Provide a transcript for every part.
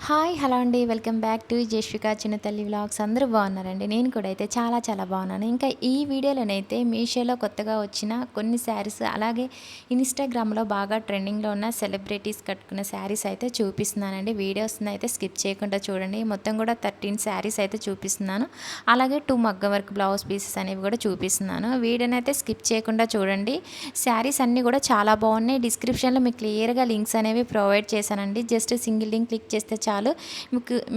Hi hello అండి. Welcome back to Jashvika చిన్న తల్లి వ్లాగ్స్. అందరూ బాగున్నారండి. నేను కూడా అయితే చాలా చాలా బాగున్నాను. ఇంకా ఈ వీడియోలోనైతే మీషోలో కొత్తగా వచ్చిన కొన్ని శారీస్, అలాగే ఇన్స్టాగ్రామ్లో బాగా ట్రెండింగ్లో ఉన్న సెలబ్రిటీస్ కట్టుకున్న శారీస్ అయితే చూపిస్తున్నానండి. వీడియోస్ని అయితే స్కిప్ చేయకుండా చూడండి. మొత్తం కూడా 13 శారీస్ అయితే చూపిస్తున్నాను. అలాగే 2 మగ్గం వర్క్ బ్లౌజ్ పీసెస్ అనేవి కూడా చూపిస్తున్నాను. వీడియోని అయితే స్కిప్ చేయకుండా చూడండి. శారీస్ అన్నీ కూడా చాలా బాగున్నాయి. డిస్క్రిప్షన్లో మీకు క్లియర్గా లింక్స్ అనేవి ప్రొవైడ్ చేశానండి. జస్ట్ సింగిల్ లింక్ క్లిక్ చేస్తే చాలు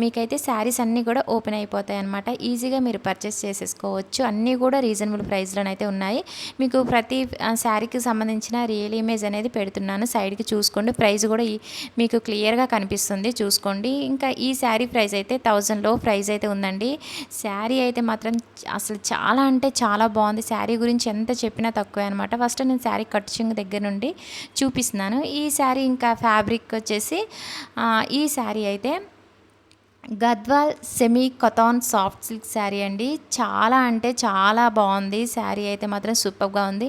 మీకైతే శారీస్ అన్నీ కూడా ఓపెన్ అయిపోతాయి అన్నమాట. ఈజీగా మీరు పర్చేస్ చేసేసుకోవచ్చు. అన్నీ కూడా రీజనబుల్ ప్రైస్లోనైతే ఉన్నాయి. మీకు ప్రతి శారీకి సంబంధించిన రియల్ ఇమేజ్ అనేది పెడుతున్నాను. సైడ్కి చూసుకోండి. ప్రైస్ కూడా మీకు క్లియర్గా కనిపిస్తుంది, చూసుకోండి. ఇంకా ఈ శారీ ప్రైస్ అయితే 1000లో ప్రైస్ అయితే ఉందండి. శారీ అయితే మాత్రం అసలు చాలా అంటే చాలా బాగుంది. శారీ గురించి ఎంత చెప్పినా తక్కువే అనమాట. ఫస్ట్ నేను శారీ కట్చింగ్ దగ్గర నుండి చూపిస్తున్నాను. ఈ శారీ ఇంకా ఫ్యాబ్రిక్ వచ్చేసి ఈ శారీ అయితే Gadwal semi katan soft silk sari అండి. చాలా అంటే చాలా బాగుంది. శారీ అయితే మాత్రం సూపర్గా ఉంది.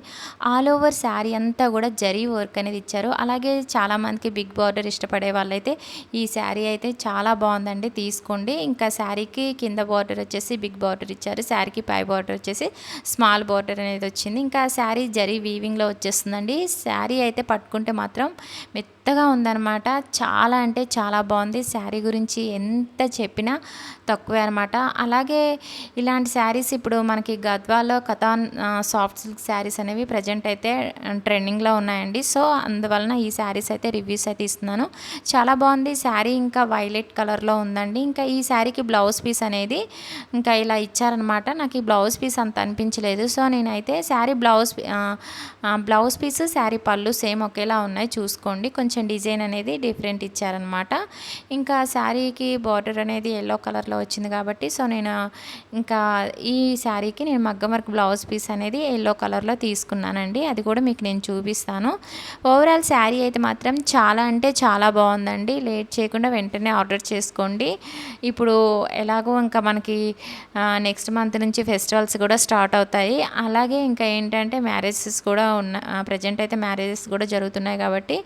ఆల్ ఓవర్ శారీ అంతా కూడా జరీ వర్క్ అనేది ఇచ్చారు. అలాగే చాలామందికి బిగ్ బార్డర్ ఇష్టపడే వాళ్ళైతే ఈ శారీ అయితే చాలా బాగుందండి, తీసుకోండి. ఇంకా శారీకి కింద బార్డర్ వచ్చేసి బిగ్ బార్డర్ ఇచ్చారు. శారీకి పై బార్డర్ వచ్చేసి స్మాల్ బార్డర్ అనేది వచ్చింది. ఇంకా శారీ జరీ వీవింగ్లో వచ్చేస్తుందండి. శారీ అయితే పట్టుకుంటే మాత్రం మెత్తగా ఉందన్నమాట. చాలా అంటే చాలా బాగుంది. శారీ గురించి ఎంత చెప్పినా తక్కువే అనమాట. అలాగే ఇలాంటి శారీస్ ఇప్పుడు మనకి గద్వాల్లో కథాన్ సాఫ్ట్ సిల్క్ శారీస్ అనేవి ప్రజెంట్ అయితే ట్రెండింగ్లో ఉన్నాయండి. సో అందువలన ఈ శారీస్ అయితే రివ్యూస్ అయితే ఇస్తున్నాను. చాలా బాగుంది శారీ. ఇంకా వైలెట్ కలర్లో ఉందండి. ఇంకా ఈ శారీకి బ్లౌజ్ పీస్ అనేది ఇంకా ఇలా ఇచ్చారనమాట. నాకు ఈ బ్లౌజ్ పీస్ అంత అనిపించలేదు. సో నేనైతే శారీ బ్లౌజ్ పీస్, శారీ పళ్ళు సేమ్ ఒకేలా ఉన్నాయి, చూసుకోండి. కొంచెం డిజైన్ అనేది డిఫరెంట్ ఇచ్చారనమాట. ఇంకా శారీకి బార్డర్ అనేది ఎల్లో కలర్లో వచ్చింది కాబట్టి సో నేను ఇంకా ఈ శారీకి నేను మగ్గం వర్క్ బ్లౌజ్ పీస్ అనేది ఎల్లో కలర్లో తీసుకున్నానండి. అది కూడా మీకు నేను చూపిస్తాను. ఓవరాల్ శారీ అయితే మాత్రం చాలా అంటే చాలా బాగుందండి. లేట్ చేయకుండా వెంటనే ఆర్డర్ చేసుకోండి. ఇప్పుడు ఎలాగో ఇంకా మనకి నెక్స్ట్ మంత్ నుంచి ఫెస్టివల్స్ కూడా స్టార్ట్ అవుతాయి. అలాగే ఇంకా ఏంటంటే మ్యారేజెస్ కూడా ప్రజెంట్ అయితే మ్యారేజెస్ కూడా జరుగుతున్నాయి కాబట్టి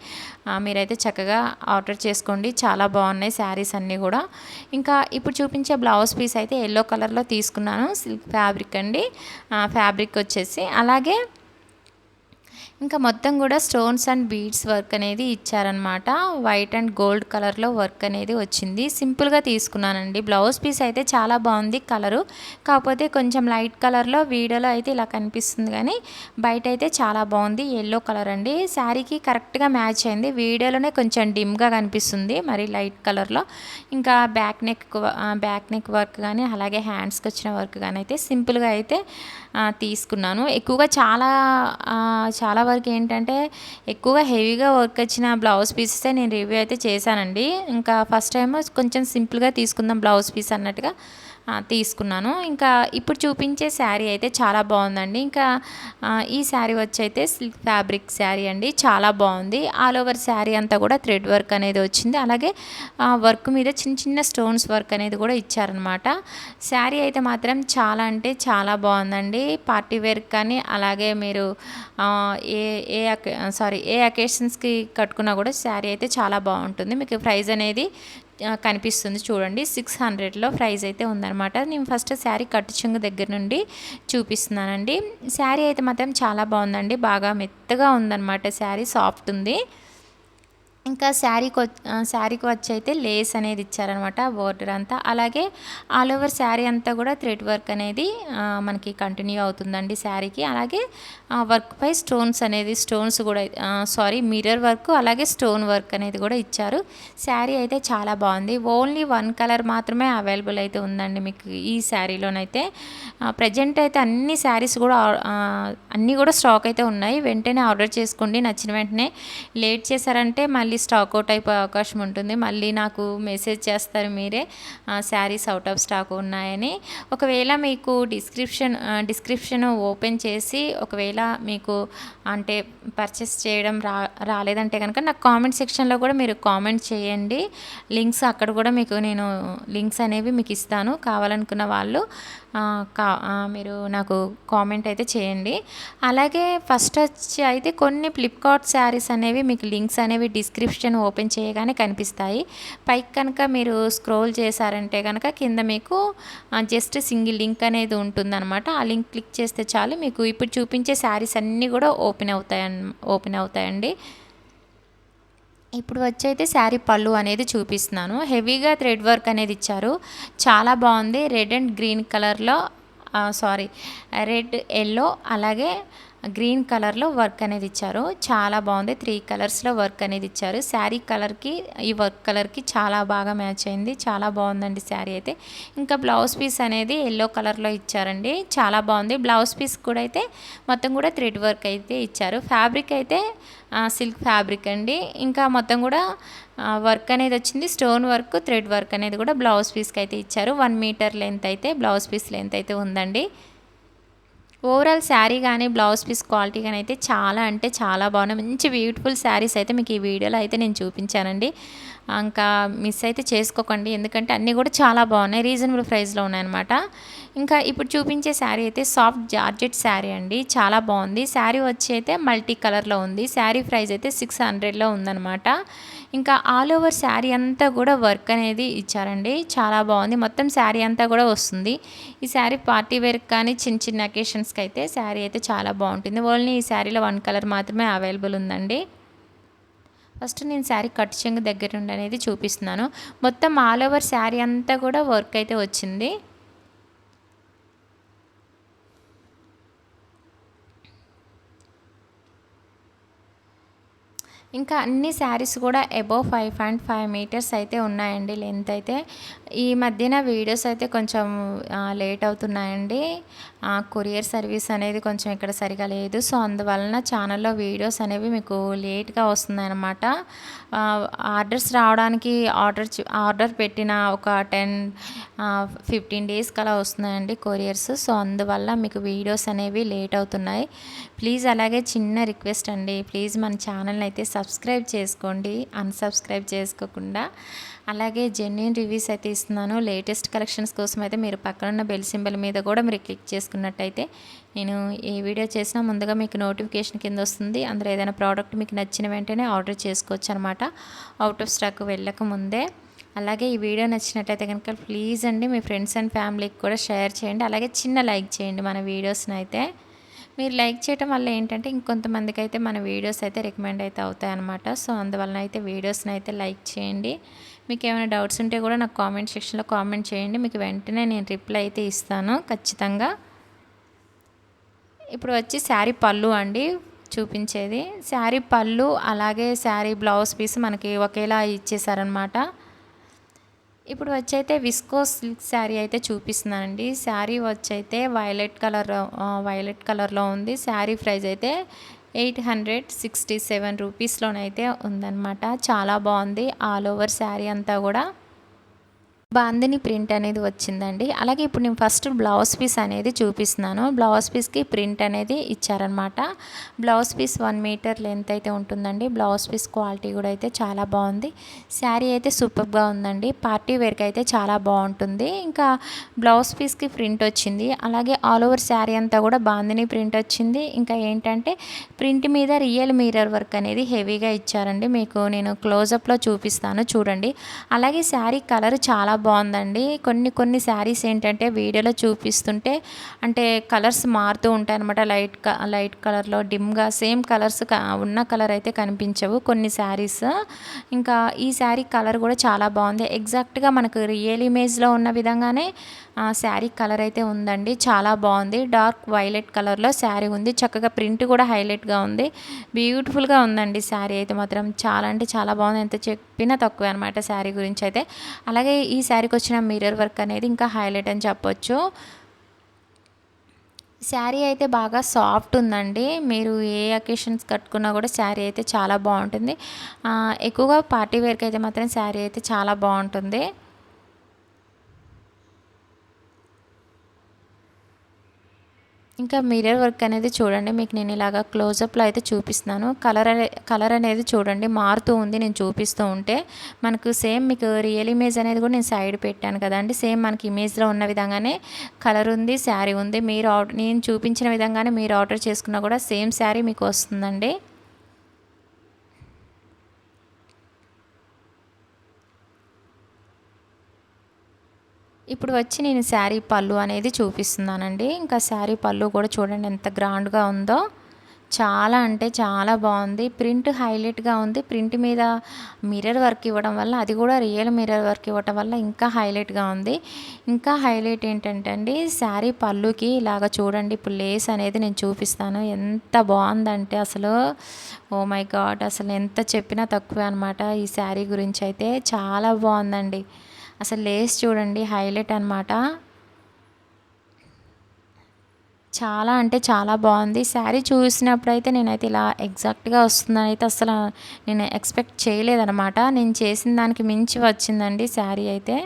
మీరైతే చక్కగా ఆర్డర్ చేసుకోండి. చాలా బాగున్నాయి శారీస్ అన్నీ కూడా. ఇంకా ఇప్పుడు చూపించే బ్లౌజ్ పీస్ అయితే ఎల్లో కలర్లో తీసుకున్నాను. సిల్క్ ఫ్యాబ్రిక్ అండి. ఫ్యాబ్రిక్ వచ్చేసి అలాగే ఇంకా మొత్తం కూడా స్టోన్స్ అండ్ బీడ్స్ వర్క్ అనేది ఇచ్చారనమాట. వైట్ అండ్ గోల్డ్ కలర్లో వర్క్ అనేది వచ్చింది. సింపుల్గా తీసుకున్నానండి. బ్లౌజ్ పీస్ అయితే చాలా బాగుంది కలరు. కాకపోతే కొంచెం లైట్ కలర్లో వీడియోలో అయితే ఇలా కనిపిస్తుంది, కానీ బయట అయితే చాలా బాగుంది. ఎల్లో కలర్ అండి. శారీకి కరెక్ట్గా మ్యాచ్ అయింది. వీడియోలోనే కొంచెం డిమ్గా కనిపిస్తుంది మరి లైట్ కలర్లో. ఇంకా బ్యాక్ నెక్ వర్క్ కానీ అలాగే హ్యాండ్స్కి వచ్చిన వర్క్ కానీ అయితే సింపుల్గా అయితే తీసుకున్నాను. ఎక్కువగా చాలా వరకు ఏంటంటే ఎక్కువగా హెవీగా వర్క్ వచ్చిన బ్లౌజ్ పీసెసే నేను రివ్యూ అయితే చేశానండి. ఇంకా ఫస్ట్ టైం కొంచెం సింపుల్గా తీసుకుందాం బ్లౌజ్ పీస్ అన్నట్టుగా తీసుకున్నాను. ఇంకా ఇప్పుడు చూపించే శారీ అయితే చాలా బాగుందండి. ఇంకా ఈ శారీ వచ్చి అయితే సిల్క్ ఫ్యాబ్రిక్ శారీ అండి. చాలా బాగుంది. ఆల్ ఓవర్ శారీ అంతా కూడా థ్రెడ్ వర్క్ అనేది వచ్చింది. అలాగే వర్క్ మీద చిన్న చిన్న స్టోన్స్ వర్క్ అనేది కూడా ఇచ్చారనమాట. శారీ అయితే మాత్రం చాలా అంటే చాలా బాగుందండి. పార్టీ వేర్ కానీ అలాగే మీరు ఏ అకేషన్స్కి కట్టుకున్నా కూడా శారీ అయితే చాలా బాగుంటుంది. మీకు ప్రైస్ అనేది కనిపిస్తుంది చూడండి. 600లో ప్రైస్ అయితే ఉందన్నమాట. నేను ఫస్ట్ శారీ కట్టు చెంగు దగ్గర నుండి చూపిస్తున్నానండి. శారీ అయితే మాత్రం చాలా బాగుందండి. బాగా మెత్తగా ఉందన్నమాట. శారీ సాఫ్ట్ ఉంది. ఇంకా శారీకి వచ్చి అయితే లేస్ అనేది ఇచ్చారనమాట బోర్డర్ అంతా. అలాగే ఆల్ ఓవర్ శారీ అంతా కూడా థ్రెడ్ వర్క్ అనేది మనకి కంటిన్యూ అవుతుందండి శారీకి. అలాగే వర్క్ పై స్టోన్స్ కూడా మిర్రర్ వర్క్ అలాగే స్టోన్ వర్క్ అనేది కూడా ఇచ్చారు. శారీ అయితే చాలా బాగుంది. ఓన్లీ 1 కలర్ మాత్రమే అవైలబుల్ అయితే ఉందండి మీకు ఈ శారీలోనైతే. ప్రజెంట్ అయితే అన్ని శారీస్ కూడా అన్నీ కూడా స్టాక్ అయితే ఉన్నాయి. వెంటనే ఆర్డర్ చేసుకోండి నచ్చిన వెంటనే. లేట్ చేశారంటే మళ్ళీ స్టాక్ అవుట్ అయిపోయే అవకాశం ఉంటుంది. మళ్ళీ నాకు మెసేజ్ చేస్తారు మీరే శారీస్ అవుట్ ఆఫ్ స్టాక్ ఉన్నాయని. ఒకవేళ మీకు డిస్క్రిప్షన్ ఓపెన్ చేసి ఒకవేళ మీకు అంటే పర్చేస్ చేయడం రాలేదంటే కనుక నాకు కామెంట్ సెక్షన్లో కూడా మీరు కామెంట్ చేయండి. లింక్స్ అక్కడ కూడా నేను లింక్స్ అనేవి మీకు ఇస్తాను. కావాలనుకున్న వాళ్ళు మీరు నాకు కామెంట్ అయితే చేయండి. అలాగే ఫస్ట్ వచ్చి అయితే కొన్ని ఫ్లిప్కార్ట్ శారీస్ అనేవి మీకు లింక్స్ అనేవి డిస్క్రిప్షన్ ఓపెన్ చేయగానే కనిపిస్తాయి. పైకి కనుక మీరు స్క్రోల్ చేశారంటే కనుక కింద మీకు జస్ట్ సింగిల్ లింక్ అనేది ఉంటుందన్నమాట. ఆ లింక్ క్లిక్ చేస్తే చాలు మీకు ఇప్పుడు చూపించే శారీస్ అన్నీ కూడా ఓపెన్ అవుతాయండి. ఇప్పుడు వచ్చైతే శారీ పళ్ళు అనేది చూపిస్తున్నాను. హెవీగా థ్రెడ్ వర్క్ అనేది ఇచ్చారు, చాలా బాగుంది. రెడ్ అండ్ గ్రీన్ కలర్లో రెడ్ ఎల్లో అలాగే గ్రీన్ కలర్లో వర్క్ అనేది ఇచ్చారు, చాలా బాగుంది. 3 కలర్స్లో వర్క్ అనేది ఇచ్చారు. శారీ కలర్కి ఈ వర్క్ కలర్కి చాలా బాగా మ్యాచ్ అయింది, చాలా బాగుందండి శారీ అయితే. ఇంకా బ్లౌజ్ పీస్ అనేది ఎల్లో కలర్లో ఇచ్చారండి, చాలా బాగుంది. బ్లౌజ్ పీస్ కూడా అయితే మొత్తం కూడా థ్రెడ్ వర్క్ అయితే ఇచ్చారు. ఫ్యాబ్రిక్ అయితే సిల్క్ ఫ్యాబ్రిక్ అండి. ఇంకా మొత్తం కూడా వర్క్ అనేది వచ్చింది, స్టోన్ వర్క్ థ్రెడ్ వర్క్ అనేది కూడా బ్లౌజ్ పీస్కి అయితే ఇచ్చారు. 1 మీటర్ లెంత్ అయితే బ్లౌజ్ పీస్ లెంత్ అయితే ఉందండి. ఓవరాల్ శారీ కానీ బ్లౌజ్ పీస్ క్వాలిటీ కానీ అయితే చాలా అంటే చాలా బాగున్నాయి. మంచి బ్యూటిఫుల్ శారీస్ అయితే మీకు ఈ వీడియోలో అయితే నేను చూపించానండి. ఇంకా మిస్ అయితే చేసుకోకండి, ఎందుకంటే అన్నీ కూడా చాలా బాగున్నాయి, రీజనబుల్ ప్రైస్లో ఉన్నాయన్నమాట. ఇంకా ఇప్పుడు చూపించే శారీ అయితే సాఫ్ట్ జార్జెట్ శారీ అండి, చాలా బాగుంది. శారీ వచ్చి అయితే మల్టీ కలర్లో ఉంది. శారీ ప్రైస్ అయితే 600లో ఉందన్నమాట. ఇంకా ఆల్ ఓవర్ శారీ అంతా కూడా వర్క్ అనేది ఇచ్చారండి, చాలా బాగుంది. మొత్తం శారీ అంతా కూడా వస్తుంది. ఈ శారీ పార్టీ వేర్ కానీ చిన్న చిన్న అకేషన్స్కి అయితే శారీ అయితే చాలా బాగుంటుంది. ఓన్లీ ఈ శారీలో 1 కలర్ మాత్రమే అవైలబుల్ ఉందండి. ఫస్ట్ నేను శారీ కట్ చెంగు దగ్గర నుండి అనేది చూపిస్తున్నాను. మొత్తం ఆల్ ఓవర్ శారీ అంతా కూడా వర్క్ అయితే వచ్చింది. ఇంకా అన్ని శారీస్ కూడా అబోవ్ 5.5 మీటర్స్ అయితే ఉన్నాయండి లెంత్ అయితే. ఈ మధ్యన వీడియోస్ అయితే కొంచెం లేట్ అవుతున్నాయండి. కొరియర్ సర్వీస్ అనేది కొంచెం ఇక్కడ సరిగా లేదు, సో అందువలన ఛానల్లో వీడియోస్ అనేవి మీకు లేట్గా వస్తున్నాయన్నమాట. ఆర్డర్స్ రావడానికి ఆర్డర్ పెట్టిన ఒక 10-15 డేస్కి అలా వస్తున్నాయండి కొరియర్స్, సో అందువల్ల మీకు వీడియోస్ అనేవి లేట్ అవుతున్నాయి. ప్లీజ్ అలాగే చిన్న రిక్వెస్ట్ అండి, ప్లీజ్ మన ఛానల్ని అయితే సబ్స్క్రైబ్ చేసుకోండి, అన్సబ్స్క్రైబ్ చేసుకోకుండా. అలాగే జెన్యూన్ రివ్యూస్ అయితే ఇస్తున్నాను. లేటెస్ట్ కలెక్షన్స్ కోసం అయితే మీరు పక్కన ఉన్న బెల్ సింబల్ మీద కూడా మీరు క్లిక్ చేసుకున్నట్టయితే నేను ఏ వీడియో చేసినా ముందుగా మీకు నోటిఫికేషన్ కింద వస్తుంది. అందులో ఏదైనా ప్రోడక్ట్ మీకు నచ్చిన వెంటనే ఆర్డర్ చేసుకోవచ్చు అనమాట, అవుట్ ఆఫ్ స్టాక్ వెళ్ళక ముందే. అలాగే ఈ వీడియో నచ్చినట్టయితే కనుక ప్లీజ్ అండి మీ ఫ్రెండ్స్ అండ్ ఫ్యామిలీకి కూడా షేర్ చేయండి. అలాగే చిన్న లైక్ చేయండి మన వీడియోస్ని అయితే. మీరు లైక్ చేయడం వల్ల ఏంటంటే ఇంకొంతమందికి అయితే మన వీడియోస్ అయితే రికమెండ్ అయితే అవుతాయన్నమాట. సో అందువలన అయితే వీడియోస్ని అయితే లైక్ చేయండి. మీకు ఏమైనా డౌట్స్ ఉంటే కూడా నాకు కామెంట్ సెక్షన్లో కామెంట్ చేయండి, మీకు వెంటనే నేను రిప్లై అయితే ఇస్తాను ఖచ్చితంగా. ఇప్పుడు వచ్చి శారీ పళ్ళు అండి చూపించేది. శారీ పళ్ళు అలాగే శారీ బ్లౌజ్ పీస్ మనకి ఒకేలా ఇచ్చేసారనమాట. ఇప్పుడు వచ్చైతే విస్కోస్ సిల్క్ శారీ అయితే చూపిస్తున్నానండి. శారీ వచ్చైతే వైలెట్ కలర్లో ఉంది. శారీ ప్రైస్ అయితే 867 రూపీస్లోనైతే ఉందన్నమాట, చాలా బాగుంది. ఆల్ ఓవర్ శారీ అంతా కూడా బాందిని ప్రింట్ అనేది వచ్చిందండి. అలాగే ఇప్పుడు నేను ఫస్ట్ బ్లౌజ్ పీస్ అనేది చూపిస్తున్నాను. బ్లౌజ్ పీస్కి ప్రింట్ అనేది ఇచ్చారనమాట. బ్లౌజ్ పీస్ 1 మీటర్ లెంత్ అయితే ఉంటుందండి. బ్లౌజ్ పీస్ క్వాలిటీ కూడా అయితే చాలా బాగుంది. శారీ అయితే సూపర్గా ఉందండి, పార్టీ వేర్కి అయితే చాలా బాగుంటుంది. ఇంకా బ్లౌజ్ పీస్కి ప్రింట్ వచ్చింది, అలాగే ఆల్ ఓవర్ శారీ అంతా కూడా బాందిని ప్రింట్ వచ్చింది. ఇంకా ఏంటంటే ప్రింట్ మీద రియల్ మిర్రర్ వర్క్ అనేది హెవీగా ఇచ్చారండి. మీకు నేను క్లోజప్లో చూపిస్తాను చూడండి. అలాగే శారీ కలర్ చాలా బాగుందండి. కొన్ని శారీస్ ఏంటంటే వీడియోలో చూపిస్తుంటే అంటే కలర్స్ మారుతూ ఉంటాయి అనమాట, లైట్ కలర్లో డిమ్గా సేమ్ కలర్స్ ఉన్న కలర్ అయితే కనిపించవు కొన్ని శారీస్. ఇంకా ఈ శారీ కలర్ కూడా చాలా బాగుంది, ఎగ్జాక్ట్గా మనకు రియల్ ఇమేజ్లో ఉన్న విధంగానే శారీ కలర్ అయితే ఉందండి, చాలా బాగుంది. డార్క్ వైలెట్ కలర్లో శారీ ఉంది, చక్కగా ప్రింట్ కూడా హైలైట్గా ఉంది, బ్యూటిఫుల్గా ఉందండి శారీ అయితే మాత్రం. చాలా అంటే చాలా బాగుంది, ఎంత చెప్పినా తక్కువే అనమాట శారీ గురించి అయితే. అలాగే ఈ శారీకి వచ్చిన మిర్రర్ వర్క్ అనేది ఇంకా హైలైట్ అని చెప్పొచ్చు. శారీ అయితే బాగా సాఫ్ట్ ఉందండి, మీరు ఏ అకేషన్స్ కట్టుకున్నా కూడా శారీ అయితే చాలా బాగుంటుంది. ఎక్కువగా పార్టీ వేర్కి అయితే మాత్రం శారీ అయితే చాలా బాగుంటుంది. ఇంకా మిర్రర్ వర్క్ అనేది చూడండి, మీకు నేను ఇలాగా క్లోజప్లో అయితే చూపిస్తున్నాను. కలర్ అనేది చూడండి మారుతూ ఉంది నేను చూపిస్తూ ఉంటే. మనకు సేమ్ మీకు రియల్ ఇమేజ్ అనేది కూడా నేను సైడ్ పెట్టాను కదండి, సేమ్ మనకి ఇమేజ్లో ఉన్న విధంగానే కలర్ ఉంది, శారీ ఉంది. నేను చూపించిన విధంగానే మీరు ఆర్డర్ చేసుకున్నా కూడా సేమ్ శారీ మీకు వస్తుందండి. ఇప్పుడు వచ్చి నేను శారీ పళ్ళు అనేది చూపిస్తున్నానండి. ఇంకా శారీ పళ్ళు కూడా చూడండి ఎంత గ్రాండ్‌గా ఉందో. చాలా అంటే చాలా బాగుంది. ప్రింట్ హైలైట్‌గా ఉంది. ప్రింట్ మీద మిర్రర్ వర్క్ ఇవ్వడం వల్ల, అది కూడా రియల్ మిర్రర్ వర్క్ ఇవ్వటం వల్ల ఇంకా హైలైట్‌గా ఉంది. ఇంకా హైలైట్ ఏంటంటే అండి, శారీ పళ్ళుకి ఇలాగ చూడండి, ఇప్పుడు లేస్ అనేది నేను చూపిస్తాను. ఎంత బాగుందంటే అసలు, ఓ మై గాడ్, అసలు ఎంత చెప్పినా తక్కువే అనమాట. ఈ శారీ గురించి అయితే చాలా బాగుందండి. అసలు లేస్ చూడండి, హైలైట్ అనమాట. చాలా అంటే చాలా బాగుంది. శారీ చూసినప్పుడైతే నేనైతే ఇలా ఎగ్జాక్ట్‌గా వస్తుందని అయితే అస్సలు నేను ఎక్స్‌పెక్ట్ చేయలేదనమాట. నేను చేసిన దానికి మించి వచ్చిందండి శారీ అయితే.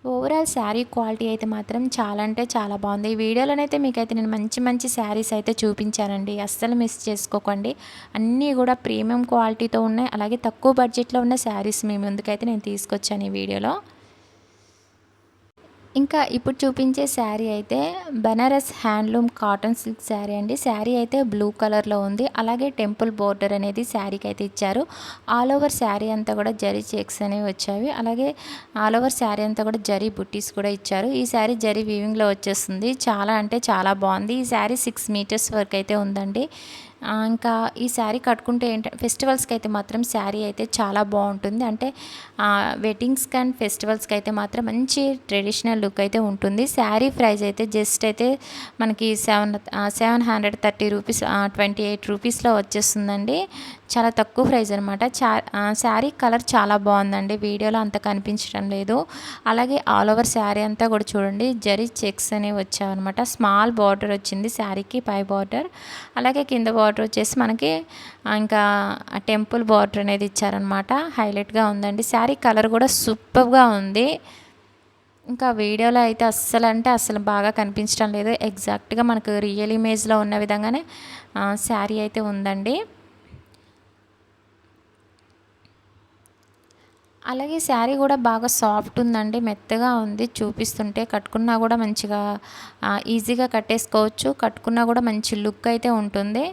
ఓవరాల్ శారీ క్వాలిటీ అయితే మాత్రం చాలా అంటే చాలా బాగుంది. ఈ వీడియోలోనైతే మీకైతే నేను మంచి మంచి శారీస్ అయితే చూపించానండి. అస్సలు మిస్ చేసుకోకండి. అన్నీ కూడా ప్రీమియం క్వాలిటీతో ఉన్నాయి. అలాగే తక్కువ బడ్జెట్‌లో ఉన్న శారీస్ మీ ముందుకైతే నేను తీసుకొచ్చాను ఈ వీడియోలో. ఇంకా ఇప్పుడు చూపించే శారీ అయితే Banaras handloom cotton silk sari అండి. శారీ అయితే బ్లూ కలర్లో ఉంది. అలాగే టెంపుల్ బోర్డర్ అనేది శారీకి అయితే ఇచ్చారు. ఆల్ ఓవర్ శారీ అంతా కూడా జరీ చెక్స్ అనేవి వచ్చాయి. అలాగే ఆల్ ఓవర్ శారీ అంతా కూడా జరీ బుట్టీస్ కూడా ఇచ్చారు. ఈ శారీ జరీ వీవింగ్లో వచ్చేస్తుంది. చాలా అంటే చాలా బాగుంది. ఈ శారీ 6 మీటర్స్ వరకు అయితే ఉందండి. ఇంకా ఈ శారీ కట్టుకుంటే ఫెస్టివల్స్కి అయితే మాత్రం శారీ అయితే చాలా బాగుంటుంది. అంటే వెడ్డింగ్స్కి అండ్ ఫెస్టివల్స్కి అయితే మాత్రం మంచి ట్రెడిషనల్ లుక్ అయితే ఉంటుంది. శారీ ప్రైస్ అయితే జస్ట్ అయితే మనకి 730 రూపీస్, 28 రూపీస్లో వచ్చేస్తుందండి. చాలా తక్కువ ప్రైస్ అనమాట. శారీ కలర్ చాలా బాగుందండి. వీడియోలో అంత కనిపించడం లేదు. అలాగే ఆల్ ఓవర్ శారీ అంతా కూడా చూడండి, జరీ చెక్స్ అనేవి వచ్చాయన్నమాట. స్మాల్ బార్డర్ వచ్చింది శారీకి, పై బార్డర్. అలాగే కింద బార్డర్ వచ్చేసి మనకి ఇంకా టెంపుల్ బార్డర్ అనేది ఇచ్చారనమాట. హైలైట్గా ఉందండి. శారీ కలర్ కూడా సూపర్గా ఉంది. ఇంకా వీడియోలో అయితే అస్సలు అంటే అస్సలు బాగా కనిపించడం లేదు. ఎగ్జాక్ట్గా మనకు రియల్ ఇమేజ్లో ఉన్న విధంగానే శారీ అయితే ఉందండి. అలాగే శారీ కూడా బాగా సాఫ్ట్ ఉందండి, మెత్తగా ఉంది. చూపిస్తుంటే కట్టుకున్నా కూడా మంచిగా ఈజీగా కట్టేసుకోవచ్చు. కట్టుకున్నా కూడా మంచి లుక్ అయితే ఉంటుంది.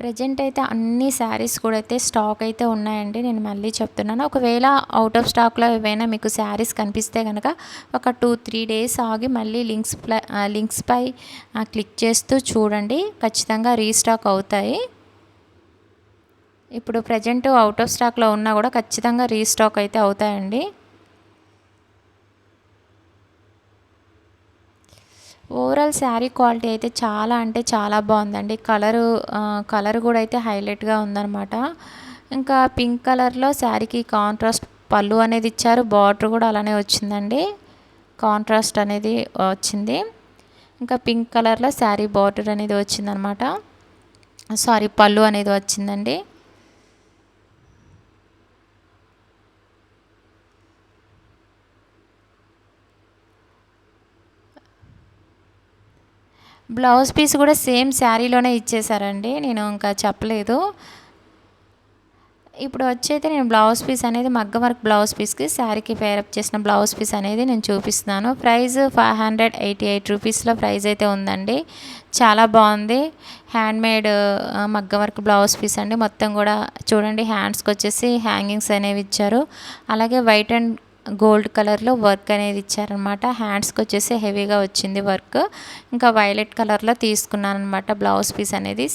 ప్రజెంట్ అయితే అన్ని శారీస్ కూడా అయితే స్టాక్ అయితే ఉన్నాయండి. నేను మళ్ళీ చెప్తున్నాను, ఒకవేళ అవుట్ ఆఫ్ స్టాక్లో ఏవైనా మీకు శారీస్ కనిపిస్తే కనుక ఒక 2-3 డేస్ ఆగి మళ్ళీ లింక్స్పై క్లిక్ చేస్తూ చూడండి, ఖచ్చితంగా రీస్టాక్ అవుతాయి. ఇప్పుడు ప్రజెంట్ అవుట్ ఆఫ్ స్టాక్లో ఉన్నా కూడా ఖచ్చితంగా రీస్టాక్ అయితే అవుతాయండి. ఓవరాల్ శారీ క్వాలిటీ అయితే చాలా అంటే చాలా బాగుందండి. కలర్ కూడా అయితే హైలైట్గా ఉందన్నమాట. ఇంకా పింక్ కలర్లో శారీకి కాంట్రాస్ట్ పళ్ళు అనేది ఇచ్చారు. బార్డర్ కూడా అలానే వచ్చిందండి, కాంట్రాస్ట్ అనేది వచ్చింది. ఇంకా పింక్ కలర్లో శారీ బార్డర్ అనేది వచ్చిందనమాట. సారీ, పళ్ళు అనేది వచ్చిందండి. బ్లౌజ్ పీస్ కూడా సేమ్ శారీలోనే ఇచ్చేసారండి, నేను ఇంకా చెప్పలేదు. ఇప్పుడు వచ్చైతే నేను బ్లౌజ్ పీస్ అనేది మగ్గం వర్క్ బ్లౌజ్ పీస్కి శారీకి పేరప్ చేసిన బ్లౌజ్ పీస్ అనేది నేను చూపిస్తున్నాను. ప్రైస్ 588 రూపీస్లో ప్రైస్ అయితే ఉందండి. చాలా బాగుంది. హ్యాండ్మేడ్ మగ్గం వర్క్ బ్లౌజ్ పీస్ అండి. మొత్తం కూడా చూడండి, హ్యాండ్స్కి వచ్చేసి హ్యాంగింగ్స్ అనేవి ఇచ్చారు. అలాగే వైట్ అండ్ గోల్డ్ కలర్లో వర్క్ అనేది ఇచ్చారనమాట. హ్యాండ్స్కి వచ్చేసి హెవీగా వచ్చింది వర్క్. ఇంకా వైలెట్ కలర్లో తీసుకున్నాను అనమాట బ్లౌజ్ పీస్ అనేది.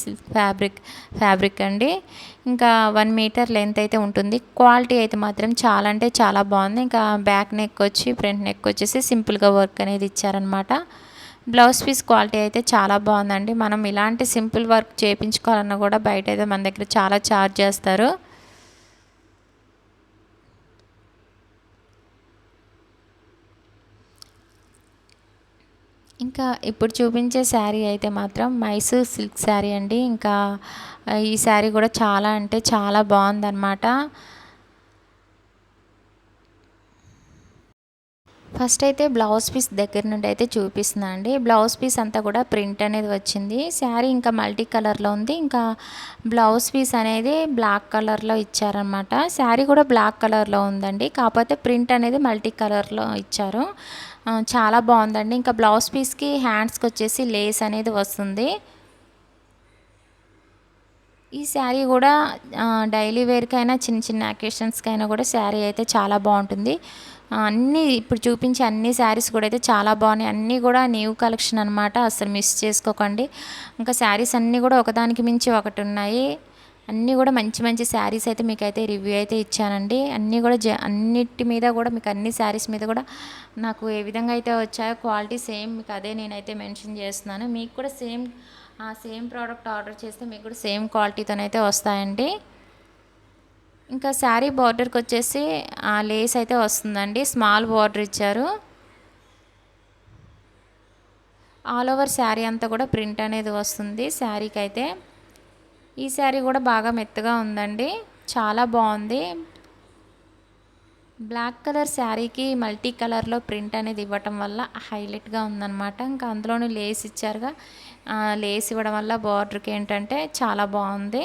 ఫ్యాబ్రిక్ అండి. ఇంకా 1 మీటర్ లెంత్ అయితే ఉంటుంది. క్వాలిటీ అయితే మాత్రం చాలా అంటే చాలా బాగుంది. ఇంకా బ్యాక్ నెక్ వచ్చి, ఫ్రంట్ నెక్ వచ్చేసి సింపుల్గా వర్క్ అనేది ఇచ్చారనమాట. బ్లౌజ్ పీస్ క్వాలిటీ అయితే చాలా బాగుందండి. మనం ఇలాంటి సింపుల్ వర్క్ చేయించుకోవాలన్నా కూడా బయట అయితే మన దగ్గర చాలా ఛార్జ్ చేస్తారు. ఇంకా ఇప్పుడు చూపించే శారీ అయితే మాత్రం మైసూర్ సిల్క్ శారీ అండి. ఇంకా ఈ శారీ కూడా చాలా అంటే చాలా బాగుందన్నమాట. ఫస్ట్ అయితే బ్లౌజ్ పీస్ దగ్గర నుండి అయితే చూపిస్తున్నాను అండి. బ్లౌజ్ పీస్ అంతా కూడా ప్రింట్ అనేది వచ్చింది. శారీ ఇంకా మల్టీ కలర్లో ఉంది. ఇంకా బ్లౌజ్ పీస్ అనేది బ్లాక్ కలర్లో ఇచ్చారనమాట. శారీ కూడా బ్లాక్ కలర్లో ఉందండి, కాకపోతే ప్రింట్ అనేది మల్టీ కలర్లో ఇచ్చారు. చాలా బాగుందండి. ఇంకా బ్లౌజ్ పీస్కి హ్యాండ్స్కి వచ్చేసి లేస్ అనేది వస్తుంది. ఈ శారీ కూడా డైలీ వేర్కైనా చిన్న చిన్న అకేషన్స్కైనా కూడా శారీ అయితే చాలా బాగుంటుంది. అన్నీ ఇప్పుడు చూపించే అన్ని శారీస్ కూడా అయితే చాలా బాగున్నాయి. అన్నీ కూడా న్యూ కలెక్షన్ అనమాట, అసలు మిస్ చేసుకోకండి. ఇంకా శారీస్ అన్నీ కూడా ఒకదానికి మించి ఒకటి ఉన్నాయి. అన్నీ కూడా మంచి మంచి శారీస్ అయితే మీకైతే రివ్యూ అయితే ఇచ్చానండి. అన్నీ కూడా అన్నిటి మీద కూడా మీకు అన్ని శారీస్ మీద కూడా నాకు ఏ విధంగా అయితే వచ్చాయో క్వాలిటీ సేమ్ మీకు అదే నేనైతే మెన్షన్ చేస్తున్నాను. మీకు కూడా సేమ్ ప్రోడక్ట్ ఆర్డర్ చేస్తే మీకు కూడా సేమ్ క్వాలిటీతోనైతే వస్తాయండి. ఇంకా శారీ బార్డర్కి వచ్చేసి లేస్ అయితే వస్తుందండి, స్మాల్ బార్డర్ ఇచ్చారు. ఆల్ ఓవర్ శారీ అంతా కూడా ప్రింట్ అనేది వస్తుంది శారీకి అయితే. ఈ శారీ కూడా బాగా మెత్తగా ఉందండి, చాలా బాగుంది. బ్లాక్ కలర్ శారీకి మల్టీ కలర్లో ప్రింట్ అనేది ఇవ్వటం వల్ల హైలైట్గా ఉందన్నమాట. ఇంకా అందులోనూ లేస్ ఇచ్చారుగా, లేస్ ఇవ్వడం వల్ల బార్డర్కి ఏంటంటే చాలా బాగుంది.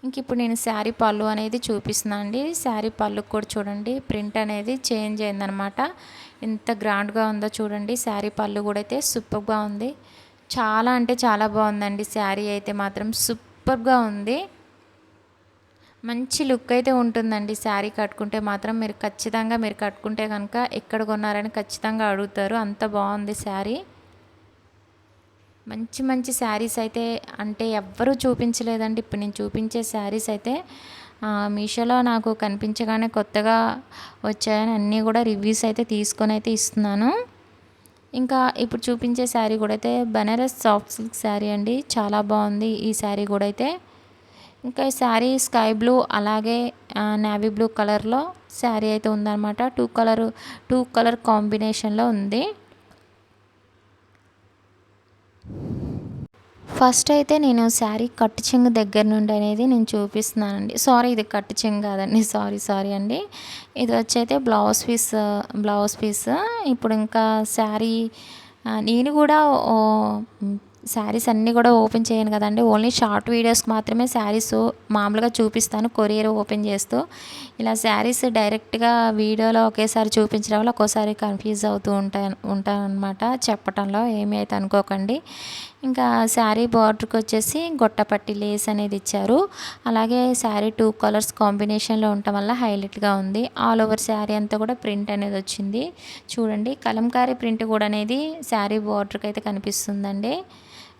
ఇంక ఇప్పుడు నేను శారీ పళ్ళు అనేది చూపిస్తున్నాను అండి. శారీ పళ్ళుకి కూడా చూడండి ప్రింట్ అనేది చేంజ్ అయిందనమాట. ఎంత గ్రాండ్గా ఉందో చూడండి. శారీ పళ్ళు కూడా అయితే సూపర్గా ఉంది. చాలా అంటే చాలా బాగుందండి. శారీ అయితే మాత్రం సూపర్గా ఉంది. మంచి లుక్ అయితే ఉంటుందండి శారీ కట్టుకుంటే మాత్రం. మీరు ఖచ్చితంగా మీరు కట్టుకుంటే కనుక ఎక్కడ కొన్నారని ఖచ్చితంగా అడుగుతారు, అంత బాగుంది శారీ. మంచి మంచి శారీస్ అయితే అంటే ఎవ్వరూ చూపించలేదండి. ఇప్పుడు నేను చూపించే శారీస్ అయితే మీషోలో నాకు కనిపించగానే కొత్తగా వచ్చాయని అన్నీ కూడా రివ్యూస్ అయితే తీసుకొని అయితే ఇస్తున్నాను. ఇంకా ఇప్పుడు చూపించే శారీ కూడా అయితే బనారస్ సాఫ్ట్ సిల్క్ శారీ అండి, చాలా బాగుంది ఈ శారీ కూడా అయితే. ఇంకా ఈ శారీ స్కై బ్లూ అలాగే నేవీ బ్లూ కలర్లో శారీ అయితే ఉందన్నమాట. టూ కలర్ కాంబినేషన్లో ఉంది. ఫస్ట్ అయితే నేను శారీ కట్టు చెంగు దగ్గర నుండి అనేది నేను చూపిస్తున్నానండి. సారీ, ఇది కట్టు చెంగు కాదండి, సారీ అండి. ఇది వచ్చైతే బ్లౌజ్ పీస్. ఇప్పుడు ఇంకా శారీ నేను కూడా శారీస్ అన్నీ కూడా ఓపెన్ చేయను కదండి, ఓన్లీ షార్ట్ వీడియోస్కి మాత్రమే శారీస్ మామూలుగా చూపిస్తాను కొరియర్ ఓపెన్ చేస్తూ. ఇలా శారీస్ డైరెక్ట్గా వీడియోలో ఒకేసారి చూపించడం వల్ల ఒక్కోసారి కన్ఫ్యూజ్ అవుతూ ఉంటాను అనమాట చెప్పటంలో, ఏమీ అయితే అనుకోకండి. ఇంకా శారీ బార్డర్కి వచ్చేసి గొట్టపట్టి లేస్ అనేది ఇచ్చారు. అలాగే శారీ 2 కలర్స్ కాంబినేషన్లో ఉండటం వల్ల హైలైట్గా ఉంది. ఆల్ ఓవర్ శారీ అంతా కూడా ప్రింట్ అనేది వచ్చింది చూడండి. కలంకారీ ప్రింట్ కూడా అనేది శారీ బార్డర్కి అయితే కనిపిస్తుందండి.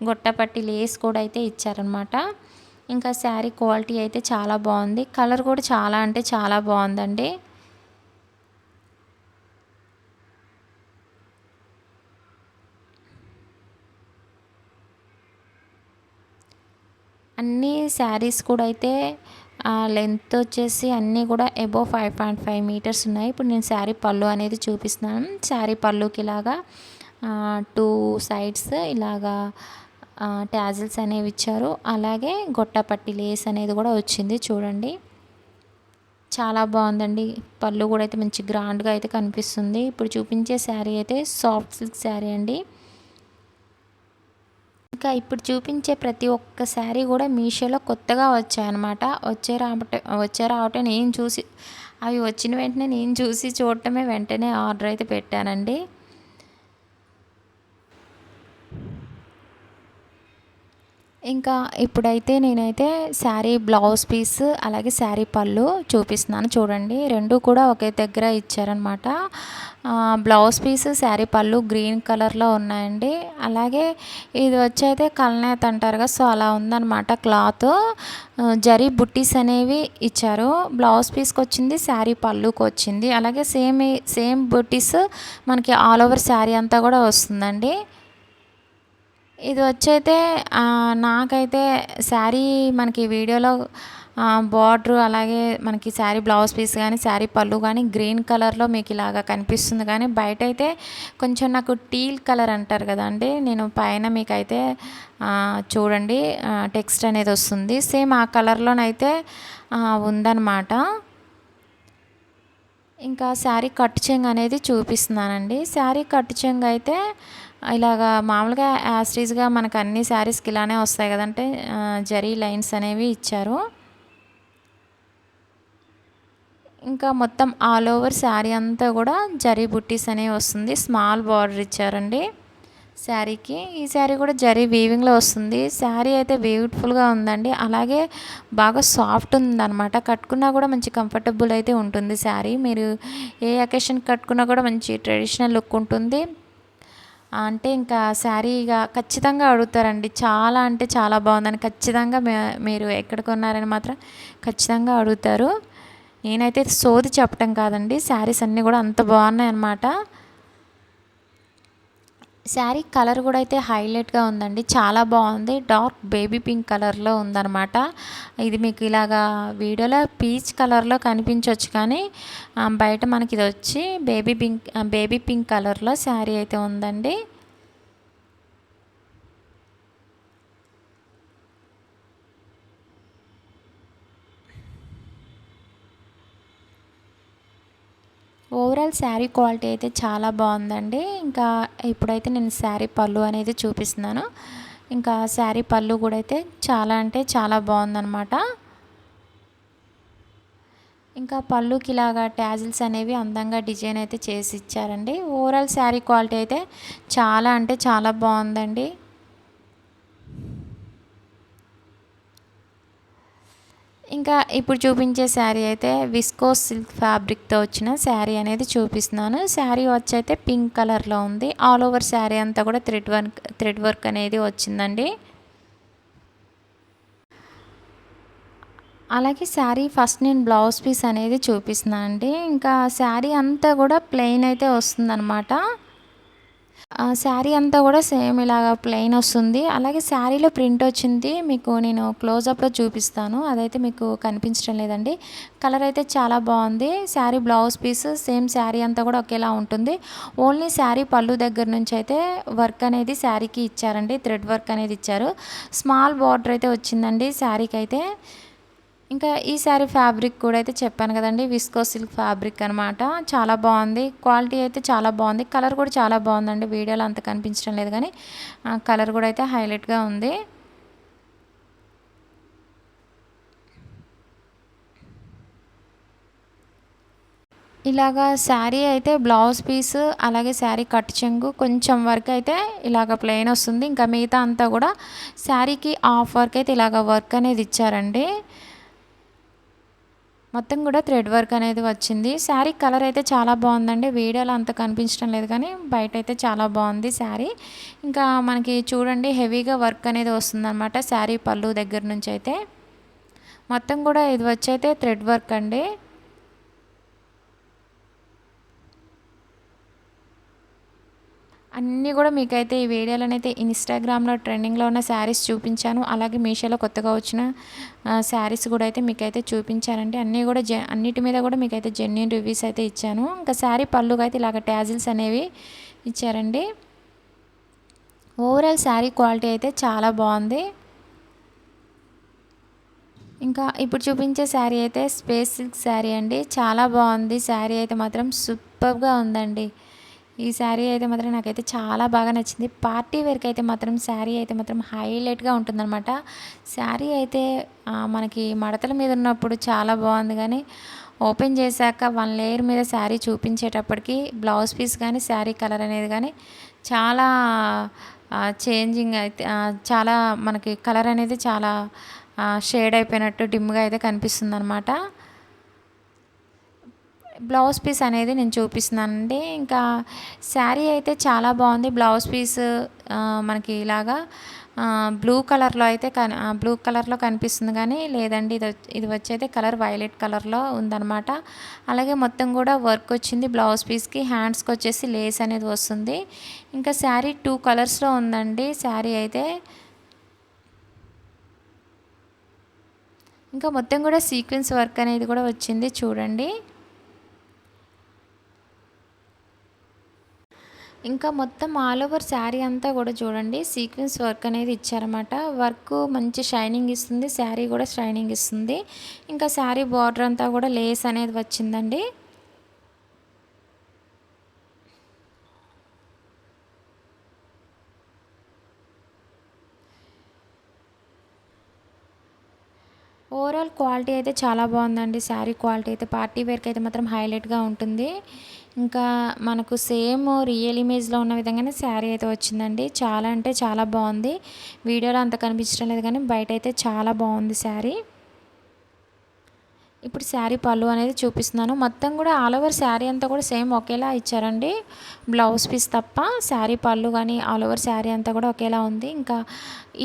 గొట్టపట్టి లేస్ కూడా అయితే ఇచ్చారనమాట. ఇంకా శారీ క్వాలిటీ అయితే చాలా బాగుంది. కలర్ కూడా చాలా అంటే చాలా బాగుందండి. అన్ని శారీస్ కూడా అయితే లెంత్ వచ్చేసి అన్నీ కూడా అబోవ్ 5.5 మీటర్స్ ఉన్నాయి. ఇప్పుడు నేను శారీ పళ్ళు అనేది చూపిస్తున్నాను. శారీ పళ్ళుకి ఇలాగా 2 సైడ్స్ ఇలాగా ట్యాజిల్స్ అనేవి ఇచ్చారు. అలాగే గొట్టపట్టి లేస్ అనేది కూడా వచ్చింది చూడండి. చాలా బాగుందండి. పళ్ళు కూడా అయితే మంచి గ్రాండ్గా అయితే కనిపిస్తుంది. ఇప్పుడు చూపించే శారీ అయితే సాఫ్ట్ సిల్క్ శారీ అండి. ఇంకా ఇప్పుడు చూపించే ప్రతి ఒక్క శారీ కూడా మీషోలో కొత్తగా వచ్చాయన్నమాట. వచ్చే రావటం నేను చూసి, అవి వచ్చిన వెంటనే నేను చూసి చూడటమే వెంటనే ఆర్డర్ అయితే పెట్టానండి. ఇంకా ఇప్పుడైతే నేనైతే శారీ బ్లౌజ్ పీస్ అలాగే శారీ పళ్ళు చూపిస్తున్నాను చూడండి. రెండు కూడా ఒకే దగ్గర ఇచ్చారనమాట. బ్లౌజ్ పీస్ శారీ పళ్ళు గ్రీన్ కలర్లో ఉన్నాయండి. అలాగే ఇది వచ్చైతే కల్నేత్ అంటారు కదా, సో అలా ఉందన్నమాట క్లాత్. జరీ బుట్టీస్ అనేవి ఇచ్చారు. బ్లౌజ్ పీస్కి వచ్చింది, శారీ పళ్ళుకి వచ్చింది. అలాగే సేమ్ బుట్టీస్ మనకి ఆల్ ఓవర్ శారీ అంతా కూడా వస్తుందండి. ఇది వచ్చైతే నాకైతే శారీ మనకి వీడియోలో బార్డర్ అలాగే మనకి శారీ బ్లౌజ్ పీస్ కానీ శారీ పళ్ళు కానీ గ్రీన్ కలర్లో మీకు ఇలాగా కనిపిస్తుంది. కానీ బయట అయితే కొంచెం నాకు టీల్ కలర్ అంటారు కదండి, నేను పైన మీకైతే చూడండి టెక్స్ట్ అనేది వస్తుంది. సేమ్ ఆ కలర్లోనైతే ఉందన్నమాట. ఇంకా శారీ కట్ చెంగు అనేది చూపిస్తున్నానండి. శారీ కట్ చెంగు అయితే ఇలాగా మామూలుగా యాస్టీస్‌గా మనకు అన్ని శారీస్‌కి ఇలానే వస్తాయి కదంటే జరీ లైన్స్ అనేవి ఇచ్చారు. ఇంకా మొత్తం ఆల్ ఓవర్ శారీ అంతా కూడా జరీ బుట్టీస్ అనేవి వస్తుంది. స్మాల్ బార్డర్ ఇచ్చారండి శారీకి. ఈ శారీ కూడా జరీ వీవింగ్లో వస్తుంది. శారీ అయితే బ్యూటిఫుల్గా ఉందండి. అలాగే బాగా సాఫ్ట్ ఉందన్నమాట. కట్టుకున్నా కూడా మంచి కంఫర్టబుల్ అయితే ఉంటుంది శారీ. మీరు ఏ అకేషన్ కట్టుకున్నా కూడా మంచి ట్రెడిషనల్ లుక్ ఉంటుంది. అంటే ఇంకా శారీ ఇక ఖచ్చితంగా అడుగుతారండి. చాలా అంటే చాలా బాగుందని ఖచ్చితంగా మీరు ఎక్కడ కొన్నారని మాత్రం ఖచ్చితంగా అడుగుతారు. నేనైతే సోది చెప్పటం కాదండి, శారీస్ అన్నీ కూడా అంత బాగున్నాయి అన్నమాట. శారీ కలర్ కూడా అయితే హైలైట్గా ఉందండి, చాలా బాగుంది. డార్క్ బేబీ పింక్ కలర్లో ఉందన్నమాట. ఇది మీకు ఇలాగా వీడియోలో పీచ్ కలర్లో కనిపించవచ్చు, కానీ బయట మనకి ఇది వచ్చి బేబీ పింక్ కలర్లో శారీ అయితే ఉందండి. ఓవరాల్ శారీ క్వాలిటీ అయితే చాలా బాగుందండి. ఇంకా ఇప్పుడైతే నేను శారీ పళ్ళు అనేది చూపిస్తున్నాను. ఇంకా శారీ పళ్ళు కూడా అయితే చాలా అంటే చాలా బాగుందన్నమాట. ఇంకా పళ్ళుకి ఇలాగా ట్యాజిల్స్ అనేవి అందంగా డిజైన్ అయితే చేసి ఇచ్చారండి. ఓవరాల్ శారీ క్వాలిటీ అయితే చాలా అంటే చాలా బాగుందండి. ఇంకా ఇప్పుడు చూపించే శారీ అయితే విస్కోస్ సిల్క్ ఫ్యాబ్రిక్తో వచ్చిన శారీ అనేది చూపిస్తున్నాను. శారీ వచ్చి అయితే పింక్ కలర్లో ఉంది. ఆల్ ఓవర్ శారీ అంతా కూడా థ్రెడ్ వర్క్ అనేది వచ్చిందండి. అలాగే శారీ ఫస్ట్ నేను బ్లౌజ్ పీస్ అనేది చూపిస్తున్నాను అండి. ఇంకా శారీ అంతా కూడా ప్లెయిన్ అయితే వస్తుందన్నమాట. శారీ అంతా కూడా సేమ్ ఇలాగ ప్లెయిన్ వస్తుంది. అలాగే శారీలో ప్రింట్ వచ్చింది, మీకు నేను క్లోజప్లో చూపిస్తాను. అదైతే మీకు కనిపించడం లేదండి. కలర్ అయితే చాలా బాగుంది. Sari blouse piece same sari అంతా కూడా ఒకేలా ఉంటుంది. ఓన్లీ శారీ పళ్ళు దగ్గర నుంచి అయితే వర్క్ అనేది శారీకి ఇచ్చారండి, థ్రెడ్ వర్క్ అనేది ఇచ్చారు. స్మాల్ బార్డర్ అయితే వచ్చిందండి శారీకి అయితే. ఇంకా ఈ శారీ ఫ్యాబ్రిక్ కూడా అయితే చెప్పాను కదండి, విస్కో సిల్క్ ఫ్యాబ్రిక్ అనమాట. చాలా బాగుంది, క్వాలిటీ అయితే చాలా బాగుంది. కలర్ కూడా చాలా బాగుందండి, వీడియోలో అంత కనిపించడం లేదు కానీ కలర్ కూడా అయితే హైలైట్గా ఉంది. ఇలాగా శారీ అయితే బ్లౌజ్ పీస్ అలాగే శారీ కట్ చెంగు కొంచెం వర్క్ అయితే ఇలాగ ప్లెయిన్ వస్తుంది. ఇంకా మిగతా అంతా కూడా శారీకి హాఫ్ వర్క్ అయితే ఇలాగ వర్క్ అనేది ఇచ్చారండి. మొత్తం కూడా థ్రెడ్ వర్క్ అనేది వచ్చింది. శారీ కలర్ అయితే చాలా బాగుందండి, వీడియోలో అంత కనిపించడం లేదు కానీ బయట అయితే చాలా బాగుంది శారీ. ఇంకా మనకి చూడండి హెవీగా వర్క్ అనేది వస్తుందన్నమాట శారీ పళ్ళు దగ్గర నుంచి అయితే. మొత్తం కూడా ఇది వచ్చి అయితే థ్రెడ్ వర్క్ అండి. అన్నీ కూడా మీకైతే ఈ వీడియోలోనైతే ఇన్స్టాగ్రామ్లో ట్రెండింగ్లో ఉన్న శారీస్ చూపించాను. అలాగే మీషోలో కొత్తగా వచ్చిన శారీస్ కూడా అయితే మీకైతే చూపించానండి. అన్నీ కూడా అన్నిటి మీద కూడా మీకైతే జెన్యూన్ రివ్యూస్ అయితే ఇచ్చాను. ఇంకా శారీ పళ్ళుగా అయితే ఇలాగ ట్యాజిల్స్ అనేవి ఇచ్చారండి. ఓవరాల్ శారీ క్వాలిటీ అయితే చాలా బాగుంది. ఇంకా ఇప్పుడు చూపించే శారీ అయితే స్పేస్ సిల్క్ శారీ అండి, చాలా బాగుంది. శారీ అయితే మాత్రం సూపర్గా ఉందండి. ఈ శారీ అయితే మాత్రం నాకైతే చాలా బాగా నచ్చింది. పార్టీ వేర్కి అయితే మాత్రం శారీ అయితే మాత్రం హైలైట్గా ఉంటుందన్నమాట. శారీ అయితే మనకి మడతల మీద ఉన్నప్పుడు చాలా బాగుంది, కానీ ఓపెన్ చేశాక వన్ లేయర్ మీద శారీ చూపించేటప్పటికి బ్లౌజ్ పీస్ కానీ శారీ కలర్ అనేది కానీ చాలా చేంజింగ్ అయితే చాలా మనకి కలర్ అనేది చాలా షేడ్ అయిపోయినట్టు డిమ్గా అయితే కనిపిస్తుంది అనమాట. బ్లౌజ్ పీస్ అనేది నేను చూపిస్తున్నానండి. ఇంకా శారీ అయితే చాలా బాగుంది. బ్లౌజ్ పీస్ మనకి ఇలాగా బ్లూ కలర్లో అయితే బ్లూ కలర్లో కనిపిస్తుంది, కానీ లేదండి ఇది వచ్చైతే కలర్ వైలెట్ కలర్లో ఉందన్నమాట. అలాగే మొత్తం కూడా వర్క్ వచ్చింది బ్లౌజ్ పీస్కి. హ్యాండ్స్కి వచ్చేసి లేస్ అనేది వస్తుంది. ఇంకా శారీ 2 కలర్స్లో ఉందండి శారీ అయితే. ఇంకా మొత్తం కూడా సీక్వెన్స్ వర్క్ అనేది కూడా వచ్చింది చూడండి. ఇంకా మొత్తం ఆల్ ఓవర్ శారీ అంతా కూడా చూడండి సీక్వెన్స్ వర్క్ అనేది ఇచ్చారన్నమాట. వర్క్ మంచి షైనింగ్ ఇస్తుంది, శారీ కూడా షైనింగ్ ఇస్తుంది. ఇంకా శారీ బార్డర్ అంతా కూడా లేస్ అనేది వచ్చిందండి. ఓవరాల్ క్వాలిటీ అయితే చాలా బాగుందండి. శారీ క్వాలిటీ అయితే పార్టీ వేర్కి అయితే మాత్రం హైలైట్గా ఉంటుంది. ఇంకా మనకు సేమ్ రియల్ ఇమేజ్లో ఉన్న విధంగానే శారీ అయితే వచ్చిందండి. చాలా అంటే చాలా బాగుంది. వీడియోలో అంత కనిపించడం లేదు కానీ బయట అయితే చాలా బాగుంది శారీ. ఇప్పుడు శారీ పళ్ళు అనేది చూపిస్తున్నాను. మొత్తం కూడా ఆల్ ఓవర్ శారీ అంతా కూడా సేమ్ ఒకేలా ఇచ్చారండి. బ్లౌజ్ పీస్ తప్ప శారీ పళ్ళు కానీ ఆల్ ఓవర్ శారీ అంతా కూడా ఒకేలా ఉంది. ఇంకా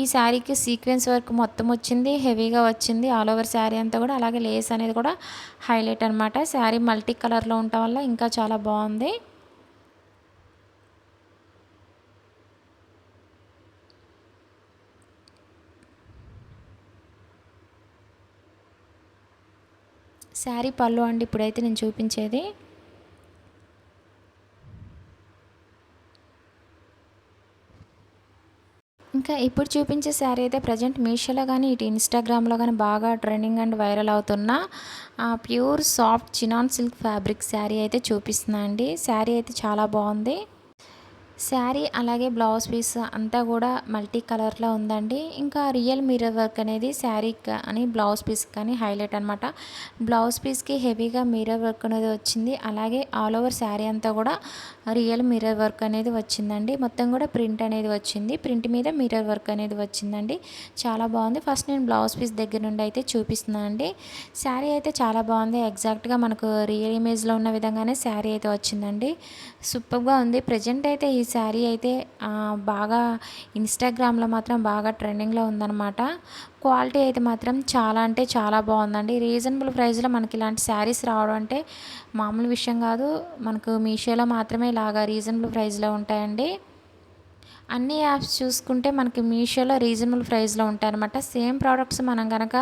ఈ శారీకి సీక్వెన్స్ వర్క్ మొత్తం వచ్చింది, హెవీగా వచ్చింది ఆల్ ఓవర్ శారీ అంతా కూడా. అలాగే లేస్ అనేది కూడా హైలైట్ అనమాట. శారీ మల్టీ కలర్లో ఉండటం వల్ల ఇంకా చాలా బాగుంది. శారీ పళ్ళు అండి ఇప్పుడైతే నేను చూపించేది. ఇంకా ఇప్పుడు చూపించే శారీ అయితే ప్రజెంట్ మీషోలో కానీ ఇటు ఇన్స్టాగ్రామ్లో కానీ బాగా ట్రెండింగ్ అండ్ వైరల్ అవుతున్న pure soft chinon silk fabric sari అయితే చూపిస్తున్నా అండి. శారీ అయితే చాలా బాగుంది. శారీ అలాగే బ్లౌజ్ పీస్ అంతా కూడా మల్టీ కలర్లో ఉందండి. ఇంకా రియల్ మిర్రర్ వర్క్ అనేది శారీ కానీ బ్లౌజ్ పీస్ కానీ హైలైట్ అనమాట. బ్లౌజ్ పీస్కి హెవీగా మిర్రర్ వర్క్ అనేది వచ్చింది. అలాగే ఆల్ ఓవర్ శారీ అంతా కూడా రియల్ మిర్రర్ వర్క్ అనేది వచ్చిందండి. మొత్తం కూడా ప్రింట్ అనేది వచ్చింది. ప్రింట్ మీద మిర్రర్ వర్క్ అనేది వచ్చిందండి. చాలా బాగుంది. ఫస్ట్ నేను బ్లౌజ్ పీస్ దగ్గర నుండి అయితే చూపిస్తున్నాను అండి. శారీ అయితే చాలా బాగుంది. ఎగ్జాక్ట్గా మనకు రియల్ ఇమేజ్లో ఉన్న విధంగానే శారీ అయితే వచ్చిందండి. సూపర్గా ఉంది. ప్రజెంట్ అయితే ఈ శారీ అయితే బాగా ఇన్స్టాగ్రామ్లో మాత్రం బాగా ట్రెండింగ్లో ఉందన్నమాట. క్వాలిటీ అయితే మాత్రం చాలా అంటే చాలా బాగుందండి. రీజనబుల్ ప్రైస్లో మనకి ఇలాంటి శారీస్ రావడం అంటే మామూలు విషయం కాదు. మనకు మీషోలో మాత్రమే ఇలాగా రీజనబుల్ ప్రైస్లో ఉంటాయండి. అన్ని యాప్స్ చూసుకుంటే మనకి మీషోలో రీజనబుల్ ప్రైస్లో ఉంటాయన్నమాట. సేమ్ ప్రోడక్ట్స్ మనం కనుక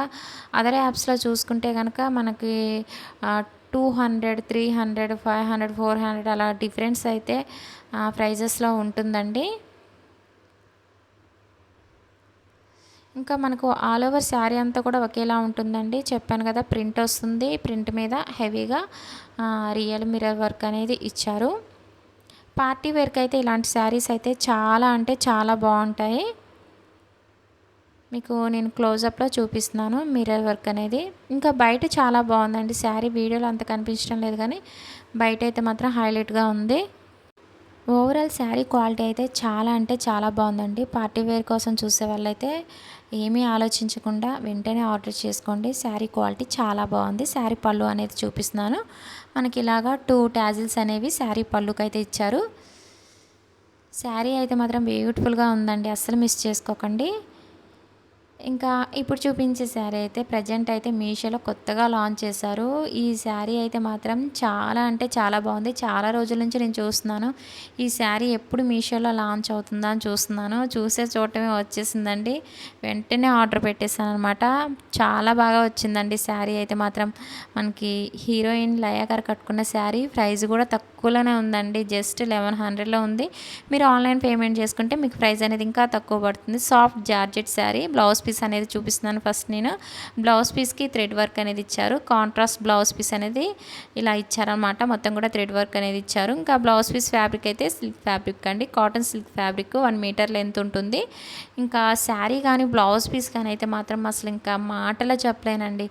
అదర్ యాప్స్లో చూసుకుంటే కనుక మనకి 200, 300, 500, 400 అలా డిఫరెన్స్ అయితే ప్రైజెస్లో ఉంటుందండి. ఇంకా మనకు ఆల్ ఓవర్ శారీ అంతా కూడా ఒకేలా ఉంటుందండి. చెప్పాను కదా, ప్రింట్ వస్తుంది. ప్రింట్ మీద హెవీగా రియల్ మిర్రర్ వర్క్ అనేది ఇచ్చారు. పార్టీ వేర్కి అయితే ఇలాంటి శారీస్ అయితే చాలా అంటే చాలా బాగుంటాయి. మీకు నేను క్లోజప్లో చూపిస్తున్నాను మిర్రర్ వర్క్ అనేది. ఇంకా బయట చాలా బాగుందండి శారీ. వీడియోలో అంత కనిపించడం లేదు కానీ బయట అయితే మాత్రం హైలైట్గా ఉంది. ఓవరాల్ శారీ క్వాలిటీ అయితే చాలా అంటే చాలా బాగుందండి. పార్టీ వేర్ కోసం చూసే వాళ్ళైతే ఏమీ ఆలోచించకుండా వెంటనే ఆర్డర్ చేసుకోండి. శారీ క్వాలిటీ చాలా బాగుంది. శారీ పళ్ళు అనేది చూపిస్తున్నాను. మనకి ఇలాగా 2 టాజిల్స్ అనేవి శారీ పళ్ళుకి అయితే ఇచ్చారు. శారీ అయితే మాత్రం బ్యూటిఫుల్గా ఉందండి. అస్సలు మిస్ చేసుకోకండి. ఇంకా ఇప్పుడు చూపించే శారీ అయితే ప్రజెంట్ అయితే మీషోలో కొత్తగా లాంచ్ చేశారు. ఈ శారీ అయితే మాత్రం చాలా అంటే చాలా బాగుంది. చాలా రోజుల నుంచి నేను చూస్తున్నాను ఈ శారీ ఎప్పుడు మీషోలో లాంచ్ అవుతుందా అని చూస్తున్నాను. చూసే చూడటమే వచ్చేసిందండి. వెంటనే ఆర్డర్ పెట్టేశాను అనమాట. చాలా బాగా వచ్చిందండి శారీ అయితే మాత్రం. మనకి హీరోయిన్ లయ గారు కట్టుకున్న శారీ ప్రైస్ కూడా తక్కువలోనే ఉందండి. జస్ట్ 1100లో ఉంది. మీరు ఆన్లైన్ పేమెంట్ చేసుకుంటే మీకు ప్రైస్ అనేది ఇంకా తక్కువ పడుతుంది. Soft georgette sari. Blouse piece అనేది చూపిస్తున్నాను ఫస్ట్ నేను. బ్లౌజ్ పీస్కి థ్రెడ్ వర్క్ అనేది ఇచ్చారు. కాంట్రాస్ట్ బ్లౌజ్ పీస్ అనేది ఇలా ఇచ్చారనమాట. మొత్తం కూడా థ్రెడ్ వర్క్ అనేది ఇచ్చారు. ఇంకా బ్లౌజ్ పీస్ ఫ్యాబ్రిక్ అయితే సిల్క్ ఫ్యాబ్రిక్ అండి. Cotton silk fabric 1 metre length ఉంటుంది. ఇంకా శారీ కానీ బ్లౌజ్ పీస్ కానీ అయితే మాత్రం అసలు ఇంకా మాటలో చెప్పలేనండి.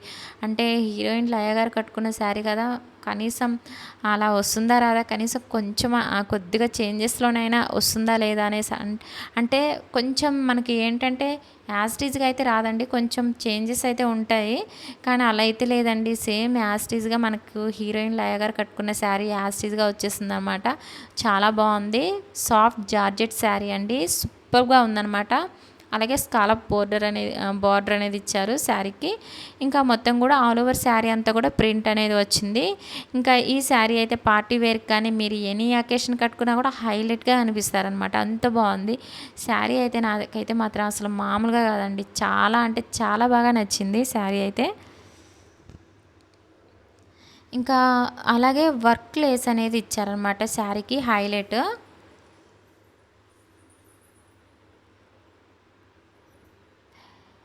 అంటే హీరోయిన్ లయ గారు కట్టుకున్న శారీ కదా, కనీసం అలా వస్తుందా రాదా, కనీసం కొంచెం కొద్దిగా చేంజెస్లోనైనా వస్తుందా లేదా అనేసి అంటే కొంచెం మనకి ఏంటంటే యాస్టీజ్గా అయితే రాదండి. కొంచెం చేంజెస్ అయితే ఉంటాయి. కానీ అలా అయితే లేదండి. సేమ్ యాస్టీజ్గా మనకు హీరోయిన్ లయ గారు కట్టుకున్న శారీ యాస్టీజ్గా వచ్చేసింది అనమాట. చాలా బాగుంది. సాఫ్ట్ జార్జెట్ శారీ అండి. సూపర్గా ఉందన్నమాట. అలాగే స్కాలప్ బార్డర్ అనేది ఇచ్చారు శారీకి. ఇంకా మొత్తం కూడా ఆల్ ఓవర్ శారీ అంతా కూడా ప్రింట్ అనేది వచ్చింది. ఇంకా ఈ శారీ అయితే పార్టీ వేర్కి కానీ మీరు ఎనీ అకేషన్ కట్టుకున్నా కూడా హైలైట్గా అనిపిస్తారనమాట. అంత బాగుంది శారీ అయితే. నాకైతే మాత్రం అసలు మామూలుగా కాదండి. చాలా అంటే చాలా బాగా నచ్చింది శారీ అయితే. ఇంకా అలాగే వర్క్ లేస్ అనేది ఇచ్చారనమాట శారీకి హైలైట్.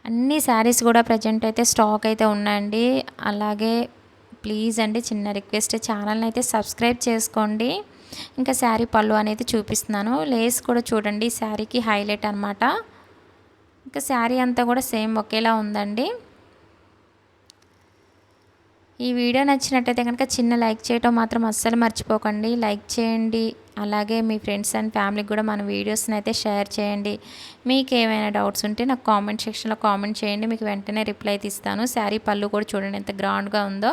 అన్ని శారీస్ కూడా ప్రజెంట్ అయితే స్టాక్ అయితే ఉన్నాయండి. అలాగే ప్లీజ్ అండి, చిన్న రిక్వెస్ట్, ఛానల్ని అయితే సబ్స్క్రైబ్ చేసుకోండి. ఇంకా శారీ పళ్ళు అనేది చూపిస్తున్నాను. లేస్ కూడా చూడండి శారీకి హైలైట్ అనమాట. ఇంకా శారీ అంతా కూడా సేమ్ ఒకేలా ఉందండి. ఈ వీడియో నచ్చినట్టయితే కనుక చిన్న లైక్ చేయటం మాత్రం అస్సలు మర్చిపోకండి. లైక్ చేయండి. అలాగే మీ ఫ్రెండ్స్ అండ్ ఫ్యామిలీకి కూడా మన వీడియోస్ని అయితే షేర్ చేయండి. మీకు ఏమైనా డౌట్స్ ఉంటే నాకు కామెంట్ సెక్షన్లో కామెంట్ చేయండి. మీకు వెంటనే రిప్లై అయితే ఇస్తాను. శారీ పళ్ళు కూడా చూడండి ఎంత గ్రాండ్గా ఉందో.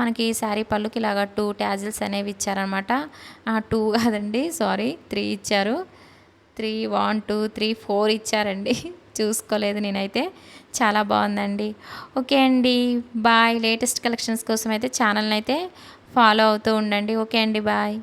మనకి శారీ పళ్ళుకి ఇలాగ 2 ట్యాజిల్స్ అనేవి ఇచ్చారనమాట. 2 కాదండి, సారీ 3 ఇచ్చారు. 3 1 2 3 4 ఇచ్చారండి. చూసుకోలేదు నేనైతే. చాలా బాగుందండి. ఓకే అండి, బాయ్. లేటెస్ట్ కలెక్షన్స్ కోసం అయితే ఛానల్ని అయితే ఫాలో అవుతూ ఉండండి. ఓకే అండి, బాయ్.